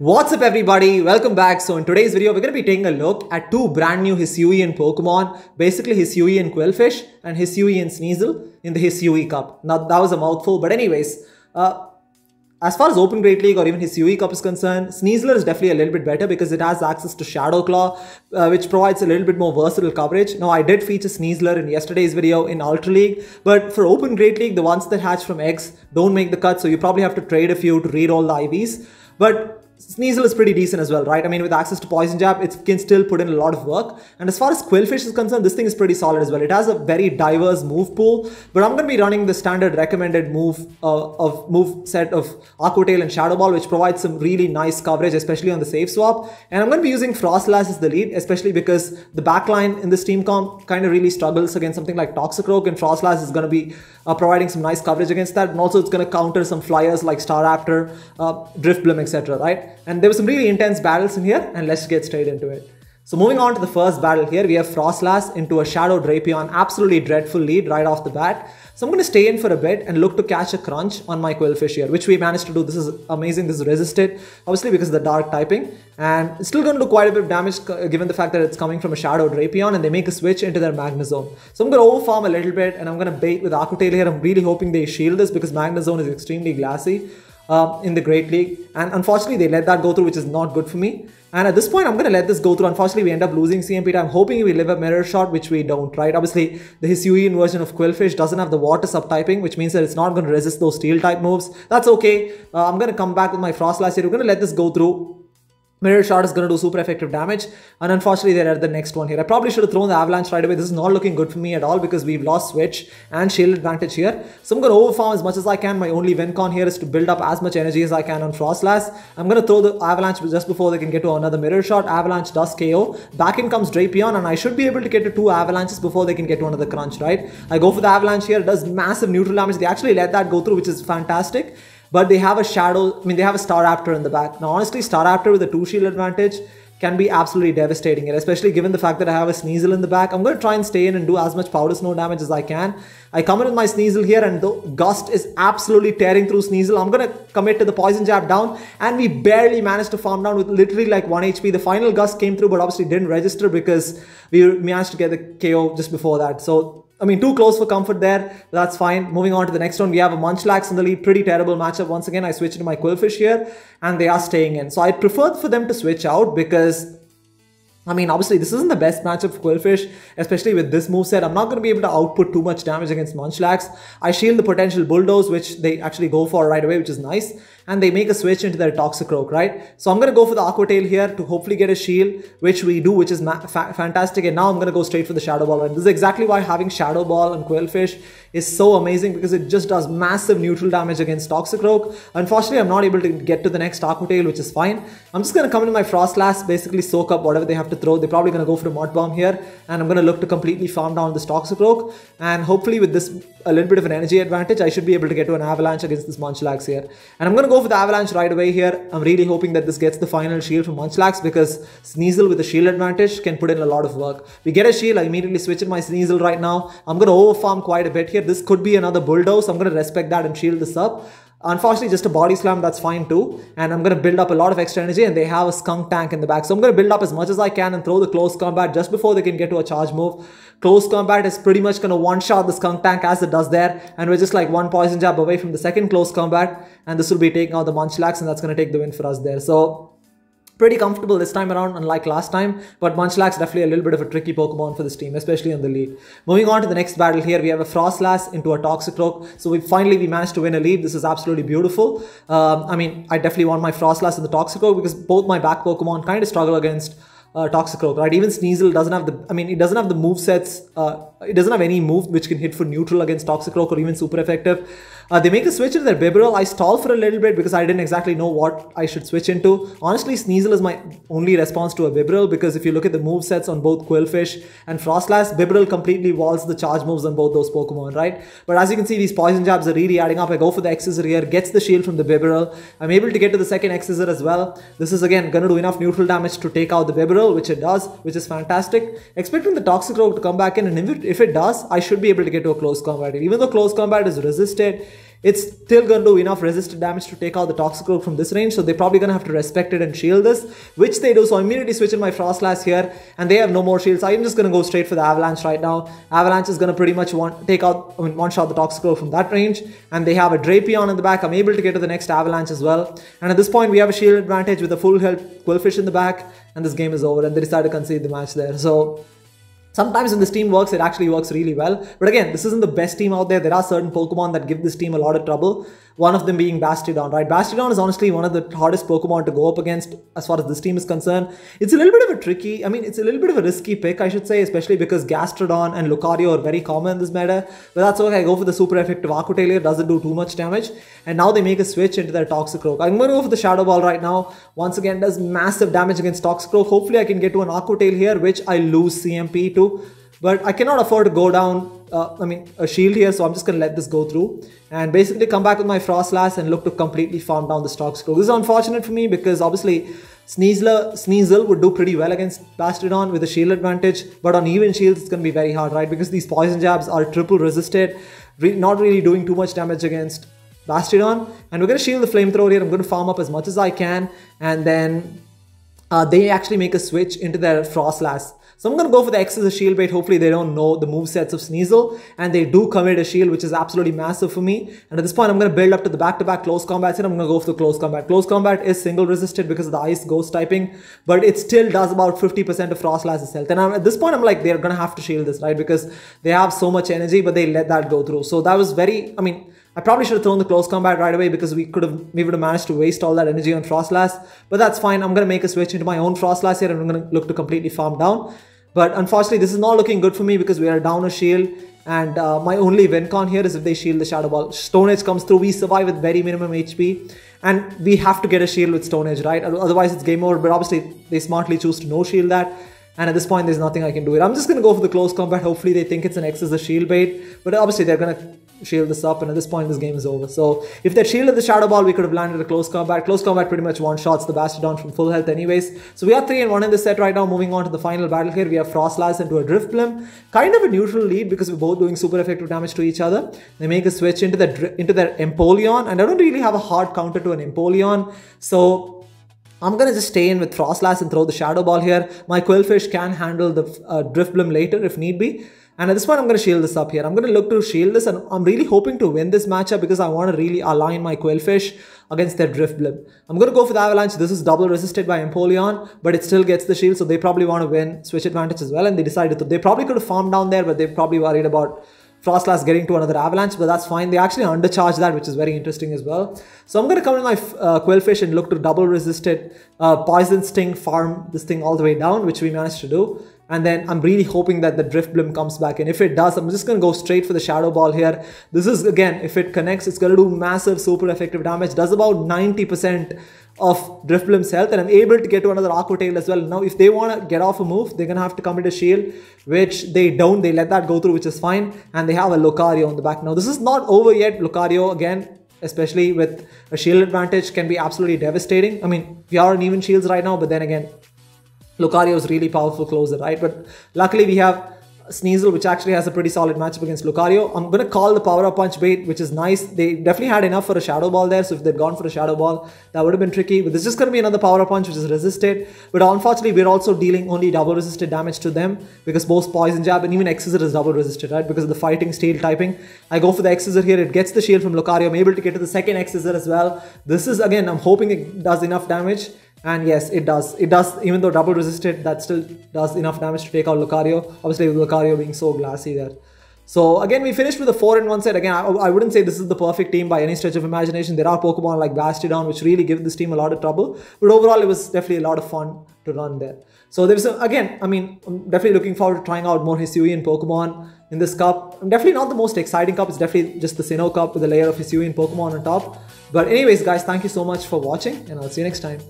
What's up everybody, welcome back. So in today's video we're going to be taking a look at two brand new Hisuian Pokemon, basically Hisuian Qwilfish and Hisuian Sneasel in the Hisui Cup. Now that was a mouthful, but anyways, as far as Open Great League or even Hisui Cup is concerned, SNEASLER is definitely a little bit better because it has access to Shadow Claw, which provides a little bit more versatile coverage. Now, I did feature SNEASLER in yesterday's video in Ultra League, but for Open Great League, the ones that hatch from eggs don't make the cut, so you probably have to trade a few to reroll the IVs. But Sneasel is pretty decent as well, right? I mean, with access to Poison Jab, it can still put in a lot of work. And as far as Qwilfish is concerned, this thing is pretty solid as well. It has a very diverse move pool, but I'm going to be running the standard recommended move set of Aqua Tail and Shadow Ball, which provides some really nice coverage, especially on the safe swap. And I'm going to be using Frostlass as the lead, especially because the backline in this team comp kind of really struggles against something like Toxicroak, and Frostlass is going to be providing some nice coverage against that. And also it's going to counter some flyers like Staraptor, Driftblim, etc., right? And there were some really intense battles in here, and let's get straight into it. So moving on to the first battle here, we have Frostlass into a Shadow Drapion, absolutely dreadful lead right off the bat. So I'm going to stay in for a bit and look to catch a crunch on my Qwilfish here, which we managed to do. This is amazing. This is resisted, obviously because of the dark typing, and it's still going to do quite a bit of damage given the fact that it's coming from a Shadow Drapion and they make a switch into their Magnezone. So I'm going to overfarm a little bit and I'm going to bait with Aqua Tail here. I'm really hoping they shield this because Magnezone is extremely glassy in the Great League, and unfortunately they let that go through, which is not good for me. And at this point I'm going to let this go through. Unfortunately we end up losing CMP. I'm hoping we live a mirror shot, which we don't, right? Obviously the Hisuian version of Qwilfish doesn't have the water subtyping, which means that it's not going to resist those steel type moves. That's okay. I'm going to come back with my Frostlass here. We're going to let this go through. Mirror Shot is going to do super effective damage, and unfortunately they're at the next one here. I probably should have thrown the Avalanche right away. This is not looking good for me at all because we've lost Switch and Shield advantage here. So I'm going to overfarm as much as I can. My only win con here is to build up as much energy as I can on Frostlass. I'm going to throw the Avalanche just before they can get to another Mirror Shot. Avalanche does KO. Back in comes Drapion, and I should be able to get to two Avalanches before they can get to another crunch, right? I go for the Avalanche here. It does massive neutral damage. They actually let that go through, which is fantastic. But they have a Shadow, they have a Staraptor in the back. Now, honestly, Staraptor with a 2-shield advantage can be absolutely devastating, and especially given the fact that I have a Sneasel in the back. I'm going to try and stay in and do as much Powder Snow damage as I can. I come in with my Sneasel here, and the Gust is absolutely tearing through Sneasel. I'm going to commit to the Poison Jab down, and we barely managed to farm down with literally like 1 HP. The final Gust came through, but obviously didn't register because we managed to get the KO just before that. So too close for comfort there. That's fine. Moving on to the next one, we have a Munchlax in the lead. Pretty terrible matchup. Once again, I switched to my Qwilfish here, and they are staying in. So I preferred for them to switch out because obviously this isn't the best matchup for Qwilfish, especially with this moveset. I'm not going to be able to output too much damage against Munchlax. I shield the potential Bulldoze, which they actually go for right away, which is nice. And they make a switch into their Toxicroak, right? So I'm going to go for the Aqua Tail here to hopefully get a shield, which we do, which is fantastic. And now I'm going to go straight for the Shadow Ball. And this is exactly why having Shadow Ball on Qwilfish is so amazing, because it just does massive neutral damage against Toxicroak. Unfortunately, I'm not able to get to the next Aqua Tail, which is fine. I'm just going to come into my Frostlass, basically soak up whatever they have to throw. They're probably going to go for a Mud Bomb here, and I'm going to look to completely farm down this Toxicroak. And hopefully with this a little bit of an energy advantage, I should be able to get to an Avalanche against this Munchlax here. And I'm going to go for the Avalanche right away here. I'm really hoping that this gets the final shield from Munchlax, because Sneasel with the shield advantage can put in a lot of work. We get a shield. I immediately switch in my Sneasel right now. I'm going to overfarm quite a bit here. This could be another Bulldoze. I'm going to respect that and shield this up. Unfortunately, just a Body Slam, that's fine too. And I'm going to build up a lot of extra energy, and they have a Skunk Tank in the back. So I'm going to build up as much as I can and throw the Close Combat just before they can get to a charge move. Close Combat is pretty much going to one-shot the Skunk Tank as it does there. And we're just like one Poison Jab away from the second Close Combat. And this will be taking out the Munchlax, and that's going to take the win for us there. So pretty comfortable this time around, unlike last time, but Munchlax definitely a little bit of a tricky Pokemon for this team, especially on the lead. Moving on to the next battle here, we have a Frostlass into a Toxicroak. So we managed to win a lead. This is absolutely beautiful. I definitely want my Frostlass in the Toxicroak because both my back Pokemon kind of struggle against Toxicroak, right? Even Sneasel doesn't have the, it doesn't have the move sets. It doesn't have any move which can hit for neutral against Toxicroak or even super effective. They make a switch into their Bibarel. I stall for a little bit because I didn't exactly know what I should switch into. Honestly, Sneasel is my only response to a Bibarel, because if you look at the move sets on both Qwilfish and Frostlass, Bibarel completely walls the charge moves on both those Pokemon, right? But as you can see, these Poison Jabs are really adding up. I go for the X-Scissor here, gets the shield from the Bibarel. I'm able to get to the second X-Scissor as well. This is again going to do enough neutral damage to take out the Bibarel, which it does, which is fantastic. Expecting the Toxicroak to come back in, and if it does, I should be able to get to a close combat. Even though close combat is resisted, it's still going to do enough resisted damage to take out the Toxicroak from this range. So they're probably going to have to respect it and shield this, which they do. So I immediately switch in my Frostlass here, and they have no more shields. So I'm just going to go straight for the Avalanche right now. Avalanche is going to pretty much one-shot the Toxicroak from that range. And they have a Drapion in the back. I'm able to get to the next Avalanche as well. And at this point, we have a shield advantage with a full health Qwilfish in the back. And this game is over, and they decided to concede the match there. So sometimes when this team works, it actually works really well. But again, this isn't the best team out there. There are certain Pokemon that give this team a lot of trouble. One of them being Bastiodon, right? Bastiodon is honestly one of the hardest Pokemon to go up against as far as this team is concerned. It's a little bit of a tricky, it's a little bit of a risky pick, I should say, especially because Gastrodon and Lucario are very common in this meta. But that's okay. I go for the super effective Aqua Tail here. Doesn't do too much damage. And now they make a switch into their Toxicroak. I'm going to go for the Shadow Ball right now. Once again, does massive damage against Toxicroak. Hopefully I can get to an Aqua Tail here, which I lose CMP to. But I cannot afford to go down, a shield here, so I'm just going to let this go through. And basically come back with my Frostlass and look to completely farm down this Toxicroak. This is unfortunate for me because obviously Sneasel would do pretty well against Bastiodon with a shield advantage. But on even shields, it's going to be very hard, right? Because these poison jabs are triple resisted, not really doing too much damage against Bastiodon. And we're going to shield the flamethrower here. I'm going to farm up as much as I can. And then they actually make a switch into their Frostlass. So I'm going to go for the X as a shield bait. Hopefully they don't know the movesets of Sneasel. And they do commit a shield, which is absolutely massive for me. And at this point, I'm going to build up to the back-to-back close combats. And I'm going to go for the close combat. Close combat is single resisted because of the ice ghost typing. But it still does about 50% of Frostlass's health. And at this point, I'm like, they're going to have to shield this, right? Because they have so much energy, but they let that go through. So that was very, I probably should have thrown the close combat right away because we would have managed to waste all that energy on Frostlass. But that's fine. I'm going to make a switch into my own Frostlass here and I'm going to look to completely farm down. But unfortunately, this is not looking good for me because we are down a shield. And my only win con here is if they shield the Shadow Ball. Stone Edge comes through. We survive with very minimum HP. And we have to get a shield with Stone Edge, right? Otherwise, it's game over. But obviously, they smartly choose to no shield that. And at this point, there's nothing I can do. I'm just going to go for the close combat. Hopefully, they think it's an X as a shield bait. But obviously, they're going to shield this up. And at this point, this game is over. So if they shielded the Shadow Ball, we could have landed a close combat. Close combat pretty much one-shots the Bastiodon from full health anyways. So we are 3-1 in this set right now. Moving on to the final battle here. We have Frostlass into a Drifblim. Kind of a neutral lead because we're both doing super effective damage to each other. They make a switch into their Empoleon. And I don't really have a hard counter to an Empoleon. So I'm going to just stay in with Frostlass and throw the Shadow Ball here. My Qwilfish can handle the Drifblim later if need be. And at this point, I'm going to shield this up here. I'm going to look to shield this and I'm really hoping to win this matchup because I want to really align my Qwilfish against their Drifblim. I'm going to go for the Avalanche. This is double resisted by Empoleon, but it still gets the shield. So they probably want to win switch advantage as well. And they decided to. They probably could have farmed down there, but they're probably worried about Frostlass getting to another Avalanche, but that's fine. They actually undercharge that, which is very interesting as well. So I'm going to come in my Qwilfish and look to double resisted Poison Sting farm this thing all the way down, which we managed to do. And then I'm really hoping that the Drifblim comes back. And if it does, I'm just going to go straight for the Shadow Ball here. This is, again, if it connects, it's going to do massive super effective damage. Does about 90% of Drifblim's health. And I'm able to get to another Aqua Tail as well. Now, if they want to get off a move, they're going to have to commit a shield, which they don't. They let that go through, which is fine. And they have a Lucario on the back. Now, this is not over yet. Lucario, again, especially with a shield advantage, can be absolutely devastating. We are on even shields right now, but then again, Lucario is really powerful closer, right? But luckily we have Sneasel, which actually has a pretty solid matchup against Lucario. I'm going to call the Power Up Punch bait, which is nice. They definitely had enough for a Shadow Ball there. So if they'd gone for a Shadow Ball, that would have been tricky. But this is just going to be another Power Up Punch, which is resisted. But unfortunately, we're also dealing only double resisted damage to them because both Poison Jab and even X-Scissor is double resisted, right? Because of the fighting steel typing. I go for the X-Scissor here. It gets the shield from Lucario. I'm able to get to the second X-Scissor as well. This is, again, I'm hoping it does enough damage. And yes, it does. It does, even though double resisted, that still does enough damage to take out Lucario. Obviously, with Lucario being so glassy there. So again, we finished with a 4-1 set. Again, I wouldn't say this is the perfect team by any stretch of imagination. There are Pokemon like Bastiodon, which really give this team a lot of trouble. But overall, it was definitely a lot of fun to run there. So there's, again, I'm definitely looking forward to trying out more Hisuian Pokemon in this cup. Definitely not the most exciting cup. It's definitely just the Sinnoh cup with a layer of Hisuian Pokemon on top. But anyways, guys, thank you so much for watching, and I'll see you next time.